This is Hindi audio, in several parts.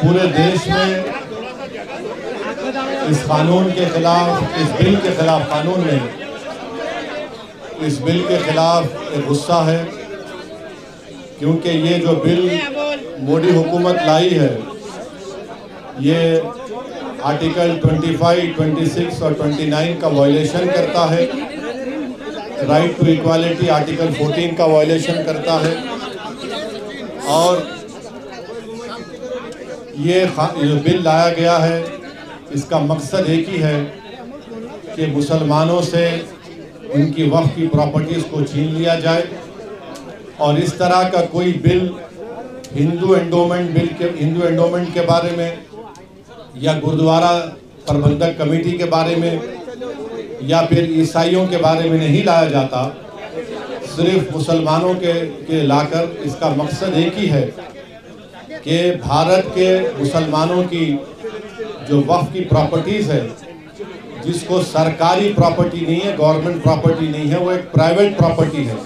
पूरे देश में इस कानून के खिलाफ, इस बिल के खिलाफ, कानून में इस बिल के खिलाफ एक गुस्सा है, क्योंकि ये जो बिल मोदी हुकूमत लाई है ये आर्टिकल 25, 26 और 29 का वायलेशन करता है। राइट टू इक्वालिटी आर्टिकल 14 का वायलेशन करता है। और ये बिल लाया गया है, इसका मकसद एक ही है कि मुसलमानों से उनकी वक्फ की प्रॉपर्टीज़ को छीन लिया जाए। और इस तरह का कोई बिल हिंदू एंडोमेंट के बारे में या गुरुद्वारा प्रबंधक कमेटी के बारे में या फिर ईसाइयों के बारे में नहीं लाया जाता, सिर्फ मुसलमानों के लाकर। इसका मकसद एक ही है कि भारत के मुसलमानों की जो वक्फ की प्रॉपर्टीज़ है, जिसको सरकारी प्रॉपर्टी नहीं है, गवर्नमेंट प्रॉपर्टी नहीं है, वो एक प्राइवेट प्रॉपर्टी है,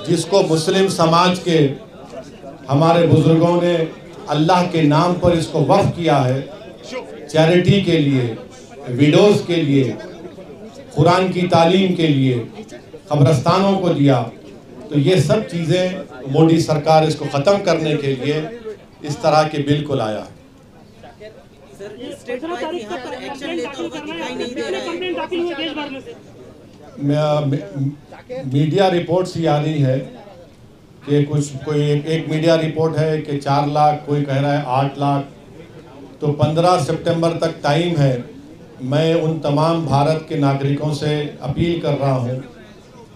जिसको मुस्लिम समाज के हमारे बुजुर्गों ने अल्लाह के नाम पर इसको वक्फ किया है, चैरिटी के लिए, विडोज़ के लिए, कुरान की तालीम के लिए, कब्रस्तानों को दिया। तो ये सब चीज़ें मोदी सरकार इसको ख़त्म करने के लिए इस तरह के बिल को लाया। मीडिया रिपोर्ट्स ये आ रही है कि एक मीडिया रिपोर्ट है कि 4 लाख, कोई कह रहा है 8 लाख। तो 15 सितंबर तक टाइम है। मैं उन तमाम भारत के नागरिकों से अपील कर रहा हूं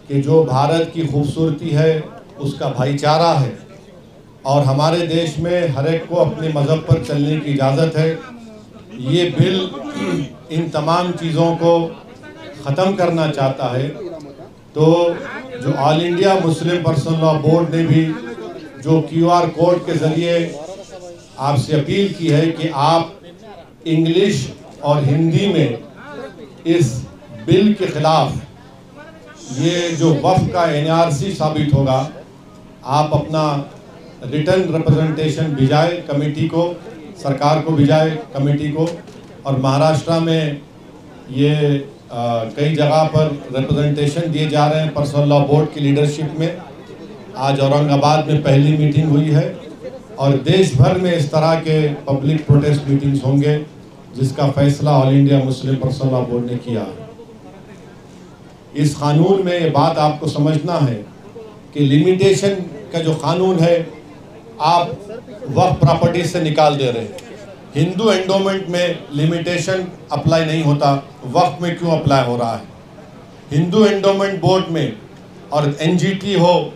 कि जो भारत की खूबसूरती है उसका भाईचारा है, और हमारे देश में हर एक को अपने मज़हब पर चलने की इजाज़त है। ये बिल इन तमाम चीज़ों को ख़त्म करना चाहता है। तो जो all India Muslim personal law board ने भी जो QR कोड के ज़रिए आपसे अपील की है कि आप इंग्लिश और हिंदी में इस बिल के ख़िलाफ़, ये जो वफ़ का NRC साबित होगा, आप अपना रिटर्न रिप्रेजेंटेशन भिजाए कमेटी को, सरकार को भिजाए कमेटी को। और महाराष्ट्र में ये कई जगह पर रिप्रेजेंटेशन दिए जा रहे हैं पर्सनल लॉ बोर्ड की लीडरशिप में। आज औरंगाबाद में पहली मीटिंग हुई है और देश भर में इस तरह के पब्लिक प्रोटेस्ट मीटिंग्स होंगे, जिसका फैसला all India Muslim personal law board ने किया। इस कानून में ये बात आपको समझना है कि लिमिटेशन का जो कानून है आप वक्फ प्रॉपर्टी से निकाल दे रहे हैं। हिंदू एंडोमेंट में लिमिटेशन अप्लाई नहीं होता, वक्फ में क्यों अप्लाई हो रहा है? हिंदू एंडोमेंट बोर्ड में और NGT हो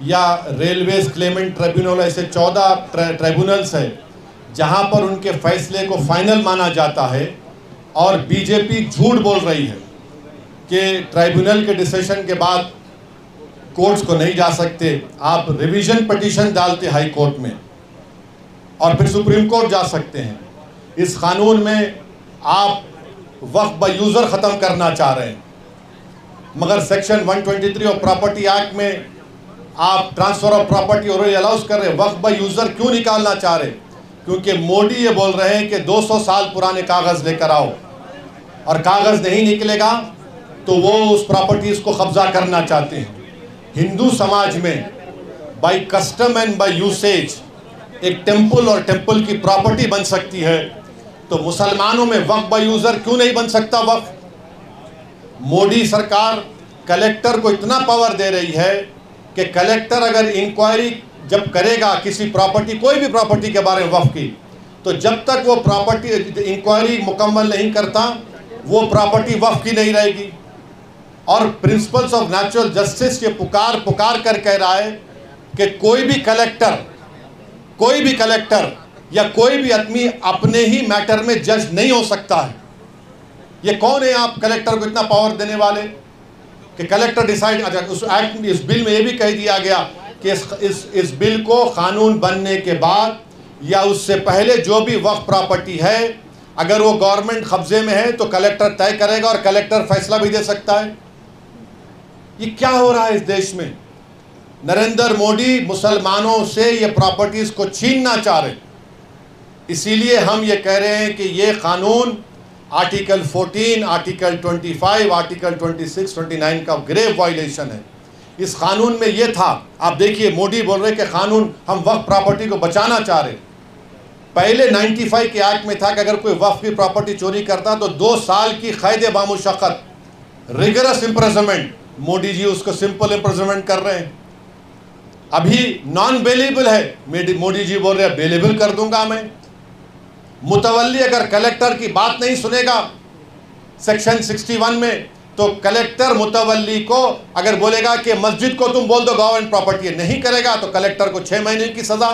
या रेलवेज क्लेमेंट ट्रिब्यूनल, ऐसे 14 ट्रिब्यूनल्स है जहां पर उनके फैसले को फाइनल माना जाता है। और बीजेपी झूठ बोल रही है कि ट्राइब्यूनल के डिसीजन के बाद कोर्ट्स को नहीं जा सकते। आप रिवीजन पिटीशन डालते हाई कोर्ट में और फिर सुप्रीम कोर्ट जा सकते हैं। इस कानून में आप वक्फ बाय यूज़र ख़त्म करना चाह रहे हैं, मगर सेक्शन 123 ऑफ प्रॉपर्टी एक्ट में आप ट्रांसफ़र ऑफ प्रॉपर्टी और अलाउज कर रहे हैं। वक्फ बाय यूज़र क्यों निकालना चाह रहे? क्योंकि मोदी ये बोल रहे हैं कि 200 साल पुराने कागज़ लेकर आओ, और कागज़ नहीं निकलेगा तो वो उस प्रॉपर्टीज़ को कब्ज़ा करना चाहते हैं। हिंदू समाज में by custom and by usage एक टेम्पल और टेम्पल की प्रॉपर्टी बन सकती है, तो मुसलमानों में वक्फ बाय यूज़र क्यों नहीं बन सकता वक्फ? मोदी सरकार कलेक्टर को इतना पावर दे रही है कि कलेक्टर अगर इंक्वायरी जब करेगा किसी प्रॉपर्टी, कोई भी प्रॉपर्टी के बारे में वक्फ की, तो जब तक वो प्रॉपर्टी इंक्वायरी मुकम्मल नहीं करता, वो प्रॉपर्टी वक्फ की नहीं रहेगी। और प्रिंसिपल्स ऑफ नेचुरल जस्टिस ये पुकार कर कह रहा है कि कोई भी कलेक्टर या कोई भी आदमी अपने ही मैटर में जज नहीं हो सकता है। ये कौन है आप कलेक्टर को इतना पावर देने वाले कि कलेक्टर डिसाइड? अच्छा, उस एक्ट में, इस बिल में ये भी कह दिया गया कि इस बिल को कानून बनने के बाद या उससे पहले जो भी वक्फ प्रॉपर्टी है, अगर वो गवर्नमेंट कब्जे में है तो कलेक्टर तय करेगा और कलेक्टर फैसला भी दे सकता है। ये क्या हो रहा है इस देश में? नरेंद्र मोदी मुसलमानों से ये प्रॉपर्टीज को छीनना चाह रहे। इसीलिए हम ये कह रहे हैं कि ये कानून आर्टिकल 14, आर्टिकल 25, आर्टिकल 26, 29 का ग्रेव वायलेशन है। इस कानून में ये था, आप देखिए मोदी बोल रहे कि कानून हम वक्फ प्रॉपर्टी को बचाना चाह रहे। पहले 95 के एक्ट में था कि अगर कोई वक्फ की प्रॉपर्टी चोरी करता तो 2 साल की कैद बामुशक्कत, रिगरस इम्प्रिजनमेंट। मोदी जी उसको सिंपल इम्प्रिजनमेंट कर रहे हैं। अभी नॉन बेलेबल है, मोदी जी बोल रहे हैं बेलेबल कर दूंगा मैं। मुतवल्ली अगर कलेक्टर की बात नहीं सुनेगा सेक्शन 61 में, तो कलेक्टर मुतवल्ली को अगर बोलेगा कि मस्जिद को तुम बोल दो गवर्नमेंट प्रॉपर्टी है, नहीं करेगा तो कलेक्टर को 6 महीने की सजा।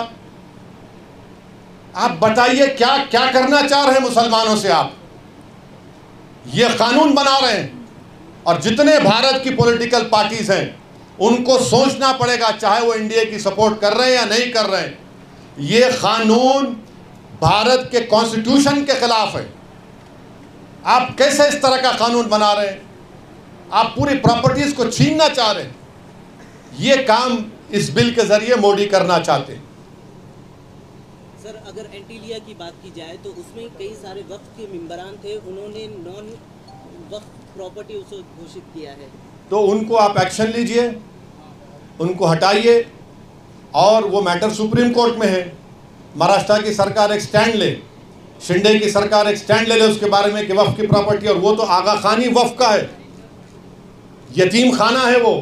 आप बताइए क्या क्या करना चाह रहे हैं मुसलमानों से आप? ये कानून बना रहे हैं। और जितने भारत की पॉलिटिकल पार्टीज हैं उनको सोचना पड़ेगा, चाहे वो इंडिया की सपोर्ट कर रहे हैं या नहीं कर रहे हैं, ये कानून भारत के कॉन्स्टिट्यूशन के खिलाफ है। आप कैसे इस तरह का कानून बना रहे हैं? आप पूरी प्रॉपर्टीज को छीनना चाह रहे हैं। ये काम इस बिल के जरिए मोदी करना चाहते हैं। सर, अगर एंटीलिया की बात की जाए तो उसमें कई सारे वक्फ के मेंबरान थे, उन्होंने नॉन वक्फ प्रॉपर्टी उसे घोषित किया है, तो उनको आप एक्शन लीजिए, उनको हटाइए। और वो मैटर सुप्रीम कोर्ट में है। महाराष्ट्र की सरकार एक स्टैंड ले, शिंदे की सरकार एक स्टैंड ले ले उसके बारे में कि वक्फ की प्रॉपर्टी, और वो तो आगा खानी वक्फ का है, यतीम खाना है वो।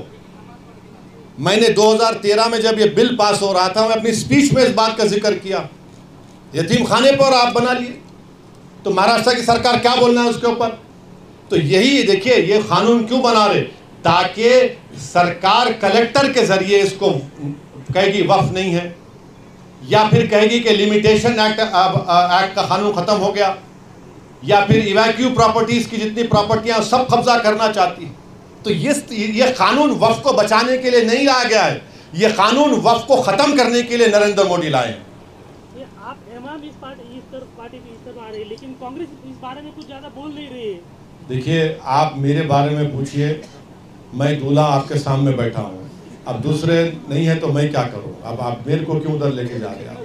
मैंने 2013 में जब ये बिल पास हो रहा था, मैं अपनी स्पीच में इस बात का जिक्र किया, यतीम खाने पर आप बना लिए, तो महाराष्ट्र की सरकार क्या बोलना है उसके ऊपर? तो यही देखिए ये कानून क्यों बना रहे, ताकि सरकार कलेक्टर के जरिए इसको कहेगी वक्फ नहीं है, या फिर कहेगी कि लिमिटेशन एक्ट का कानून खत्म हो गया, या फिर इवैक्यू प्रॉपर्टीज की जितनी प्रॉपर्टियां सब कब्जा करना चाहती है। तो ये कानून वक्फ को बचाने के लिए नहीं लाया गया है, ये कानून वक्फ को खत्म करने के लिए नरेंद्र मोदी लाए हैं। आप इस पार्टी की इस तरफ आ रही है, लेकिन कांग्रेस इस बारे में कुछ ज्यादा बोल नहीं रही है। देखिए, आप मेरे बारे में पूछिए, मैं दूल्हा आपके सामने बैठा हूँ, अब दूसरे नहीं है तो मैं क्या करूँ? अब आप मेरे को क्यों उधर लेके जा रहे हैं?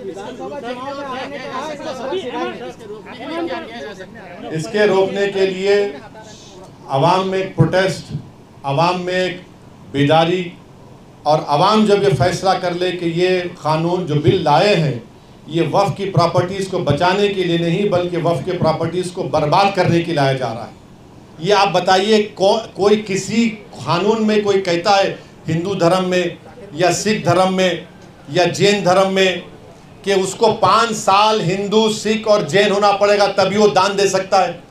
इसके रोकने के लिए आवाम में एक प्रोटेस्ट, आवाम में एक बेदारी, और आवाम जब ये फैसला कर ले कि ये कानून जो बिल लाए हैं ये वक्फ की प्रॉपर्टीज़ को बचाने के लिए नहीं बल्कि वक्फ के प्रॉपर्टीज़ को बर्बाद करने के लिए लाया जा रहा है। ये आप बताइए, कोई किसी कानून में कोई कहता है हिंदू धर्म में या सिख धर्म में या जैन धर्म में कि उसको 5 साल हिंदू, सिख और जैन होना पड़ेगा तभी वो दान दे सकता है?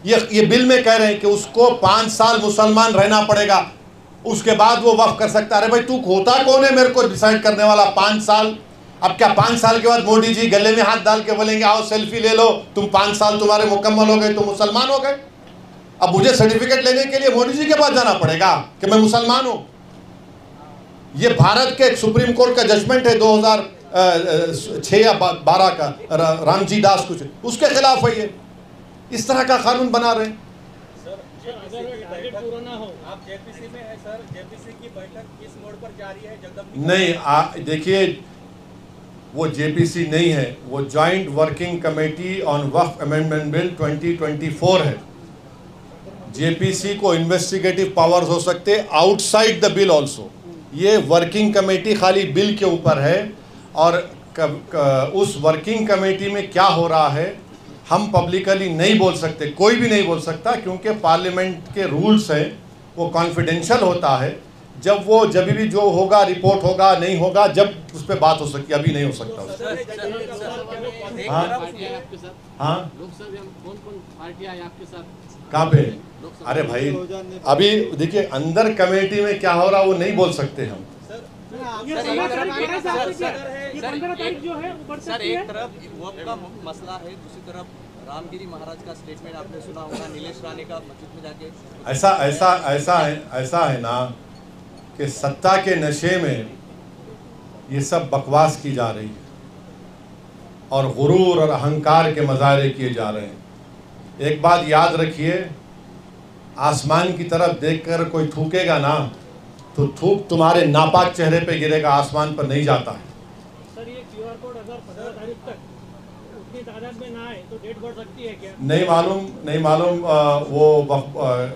ये बिल में कह रहे हैं कि उसको 5 साल मुसलमान रहना पड़ेगा, उसके बाद वो वक्फ कर सकता है। अरे भाई, तू होता कौन है मेरे को डिसाइड करने वाला? 5 साल? अब क्या 5 साल के बाद मोदी जी गले में हाथ डाल के बोलेंगे आओ सेल्फी ले लो, तुम 5 साल तुम्हारे मुकम्मल हो गए, तुम मुसलमान हो गए? अब मुझे सर्टिफिकेट लेने के लिए मोदी जी के पास जाना पड़ेगा कि मैं मुसलमान हूं? ये भारत के सुप्रीम कोर्ट का जजमेंट है 2006 या 12 का, रामजी दास कुछ, उसके खिलाफ है ये। इस तरह का कानून बना रहे हैं। आप जेपीसी में है सर, जेपीसी की बैठक किस मोड़ पर जारी है? नहीं, देखिए वो जेपीसी नहीं है, वो joint working committee on Waqf amendment bill 2024 है। जेपीसी को इन्वेस्टिगेटिव पावर्स हो सकते आउटसाइड द बिल ऑल्सो। ये वर्किंग कमेटी खाली बिल के ऊपर है, और उस वर्किंग कमेटी में क्या हो रहा है हम पब्लिकली नहीं बोल सकते, कोई भी नहीं बोल सकता, क्योंकि पार्लियामेंट के रूल्स हैं, वो कॉन्फिडेंशियल होता है। जब भी जो होगा रिपोर्ट होगा, नहीं होगा, जब उस पर बात हो सकती है, अभी नहीं हो सकता। हाँ, कहाँ पे? अरे भाई, अभी देखिए अंदर कमेटी में क्या हो रहा वो नहीं बोल सकते हम। सर, एक तरफ वक्फ का मसला है, दूसरी तरफ रामगिरी महाराज का स्टेटमेंट आपने सुना होगा, नीलेश राणे का मस्जिद में जाके। ऐसा है ना कि सत्ता के नशे में ये सब बकवास की जा रही है और गुरूर और अहंकार के मज़ाहरे किए जा रहे हैं। एक बात याद रखिए, आसमान की तरफ देखकर कोई थूकेगा ना तो थूक तुम्हारे नापाक चेहरे पे गिरेगा, आसमान पर नहीं जाता है। सर, ये क्यूआर कोड अगर 15 तारीख तक इतनी तादाद में ना आए तो डेट बढ़ सकती है क्या? नहीं मालूम वो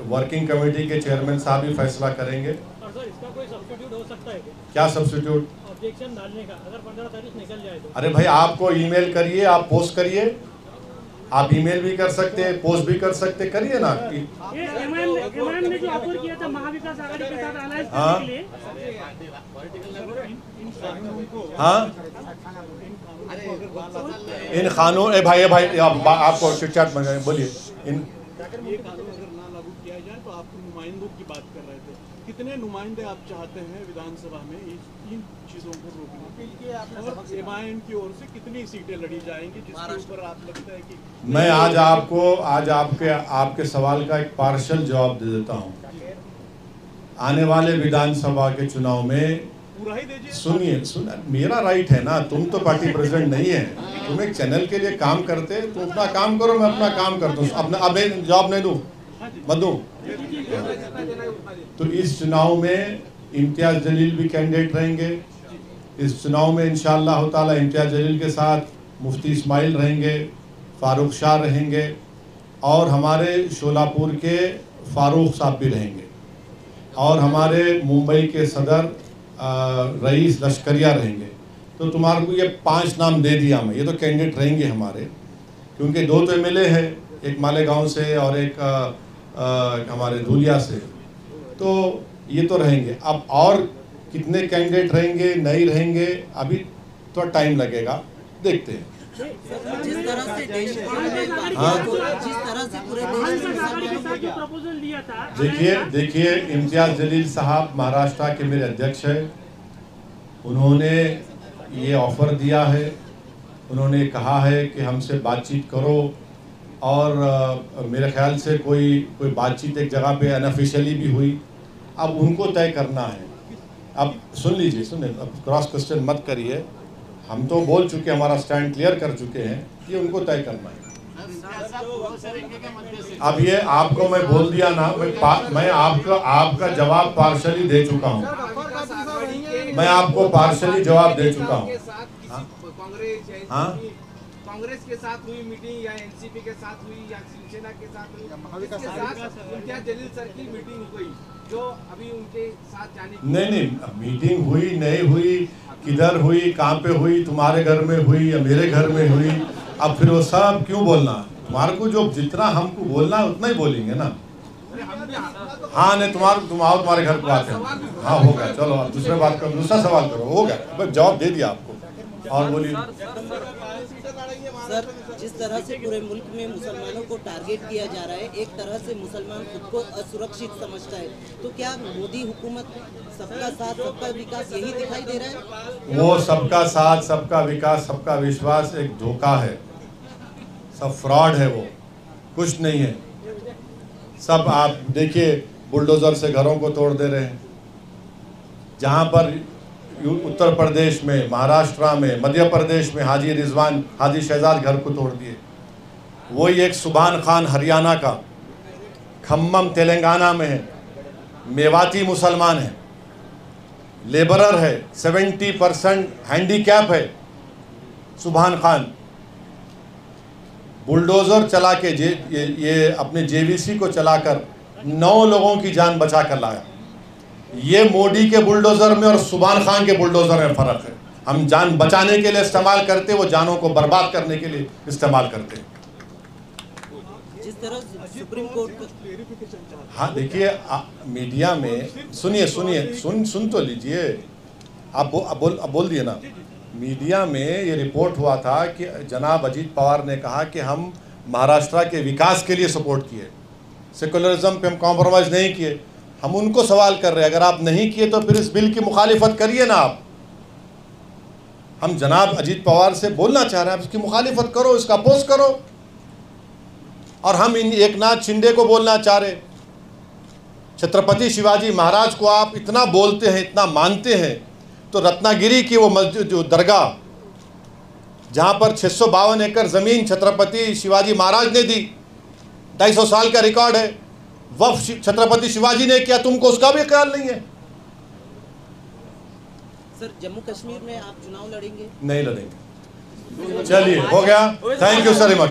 वर्किंग कमेटी के चेयरमैन साहब ही फैसला करेंगे। और सर इसका कोई सब्स्टिट्यूट हो सकता है क्या सब्स्टिट्यूट? ऑब्जेक्शन डालने का, अगर 15 तारीख निकल जाए तो? अरे भाई, आपको ईमेल करिए, आप पोस्ट करिए, आप ईमेल भी कर सकते हैं, पोस्ट भी कर सकते, करिए ना। ये एमआईएम ने जो ऑफर किया था महाविकास आघाड़ी के साथ अलायंस हाँ। करने के लिए, हाँ, इन कानून भाई आपको चिट-चैट में बोलिए। इन ये कानून अगर ना लागू किया जाए तो आप नुमाइंदों की बात कर रहे थे, कितने नुमाइंदे आप चाहते हैं विधानसभा में इन चीज़ों को रोकने के लिए, और एमआईएम की ओर से कितनी सीटें लड़ी जाएंगी जिसके ऊपर आप लगता है कि? मैं आज आपके सवाल का एक पार्शल जवाब दे देता हूँ। आने वाले विधानसभा के चुनाव में पूरा ही दीजिए। सुनिए, मेरा राइट है ना, तुम तो पार्टी प्रेसिडेंट नहीं है, तुम एक चैनल के लिए काम करते, तुम अपना काम करो, मैं अपना काम करता हूँ। अपना अब जवाब नहीं दूँ, मत दूँ। तो इस चुनाव में इम्तियाज जलील भी कैंडिडेट रहेंगे। इस चुनाव में इंशाअल्लाह ताला इम्तियाज जलील के साथ मुफ्ती इस्माइल रहेंगे, फारूक शाह रहेंगे, और हमारे शोलापुर के फारूक साहब भी रहेंगे, और हमारे मुंबई के सदर रईस लश्करिया रहेंगे। तो तुम्हारे को ये 5 नाम दे दिया मैं, ये तो कैंडिडेट रहेंगे हमारे, क्योंकि 2 तो एमएलए हैं, एक मालेगांव से और एक हमारे धुलिया से, तो ये तो रहेंगे। अब और कितने कैंडिडेट रहेंगे नहीं रहेंगे अभी थोड़ा टाइम लगेगा, देखते हैं। जिस तरह से देश हाँ। जिस तरह से पूरे देश में प्रपोजल दिया था, देखिए इम्तियाज जलील साहब महाराष्ट्र के मेरे अध्यक्ष हैं। उन्होंने ये ऑफ़र दिया है, उन्होंने कहा है कि हमसे बातचीत करो, और मेरे ख्याल से कोई बातचीत एक जगह पे अनऑफिशियली भी हुई। अब उनको तय करना है। अब सुन लीजिए, अब क्रॉस क्वेश्चन मत करिए, हम तो बोल चुके, हमारा स्टैंड क्लियर कर चुके हैं, ये उनको तय करना है। अब ये आपको मैं बोल दिया ना, मैं आपका जवाब पार्शली दे चुका हूँ, मैं आपको पार्शली जवाब दे चुका हूँ। हाँ, कांग्रेस के साथ हुई मीटिंग या एनसीपी के साथ हुई या शिवसेना के साथ हुई, इसके साथ इम्तियाज जलील सर की मीटिंग हुई जो अभी उनके साथ जाने की? नहीं, मीटिंग हुई नहीं हुई, किधर हुई, कहाँ पे हुई, तुम्हारे घर में हुई या मेरे घर में हुई, अब फिर वो सब क्यों बोलना? तुम्हारे को जो जितना हमको बोलना है उतना ही बोलेंगे ना। हाँ, नहीं, तुम्हारे घर को आते हैं। हाँ, हो गया, चलो अब दूसरे बात करो, दूसरा सवाल करो, हो गया, बस जवाब दे दिया आपको। और बोलिए सर, जिस तरह से पूरे मुल्क में मुसलमानों को टारगेट किया जा रहा है, एक तरह से मुसलमान खुद को असुरक्षित समझता है, तो क्या मोदी हुकूमत सबका साथ सबका विकास यही दिखाई दे रहा है? वो सबका साथ सबका विकास सबका विश्वास एक धोखा है, सब फ्रॉड है, वो कुछ नहीं है। सब आप देखिए, बुलडोज़र से घरों को तोड़ दे रहे हैं। जहाँ पर उत्तर प्रदेश में, महाराष्ट्र में, मध्य प्रदेश में हाजी रिजवान, हाजी शहजाद घर को तोड़ दिए। वही एक सुभान खान हरियाणा का, खम्मम तेलंगाना में है, मेवाती मुसलमान है, लेबरर है, 70% हैंडीकैप है। सुभान खान बुलडोज़र चला के ये अपने जेवीसी को चलाकर 9 लोगों की जान बचा कर लाया। ये मोदी के बुलडोज़र में और सुभान खान के बुलडोज़र में फ़र्क है। हम जान बचाने के लिए इस्तेमाल करते, वो जानों को बर्बाद करने के लिए इस्तेमाल करते। जिस तरह सुप्रीम कोर्ट, हाँ देखिए, मीडिया में सुनिए सुन तो लीजिए, आप बोल दिए ना। मीडिया में ये रिपोर्ट हुआ था कि जनाब अजीत पवार ने कहा कि हम महाराष्ट्र के विकास के लिए सपोर्ट किए, सेकुलरिज्म पे हम कॉम्प्रोमाइज़ नहीं किए। हम उनको सवाल कर रहे हैं, अगर आप नहीं किए तो फिर इस बिल की मुखालिफत करिए ना आप। हम जनाब अजीत पवार से बोलना चाह रहे हैं, आप इसकी मुखालिफत करो, इसका अपोज करो। और हम एक नाथ शिंदे को बोलना चाह रहे, छत्रपति शिवाजी महाराज को आप इतना बोलते हैं, इतना मानते हैं, तो रत्नागिरी की वो मस्जिद, जो दरगाह जहाँ पर 652 एकड़ ज़मीन छत्रपति शिवाजी महाराज ने दी, 250 साल का रिकॉर्ड है, वफ़ छत्रपति शिवाजी ने किया, तुमको उसका भी ख्याल नहीं है। सर, जम्मू कश्मीर में आप चुनाव लड़ेंगे? नहीं लड़ेंगे, चलिए, हो गया। Thank you sir much.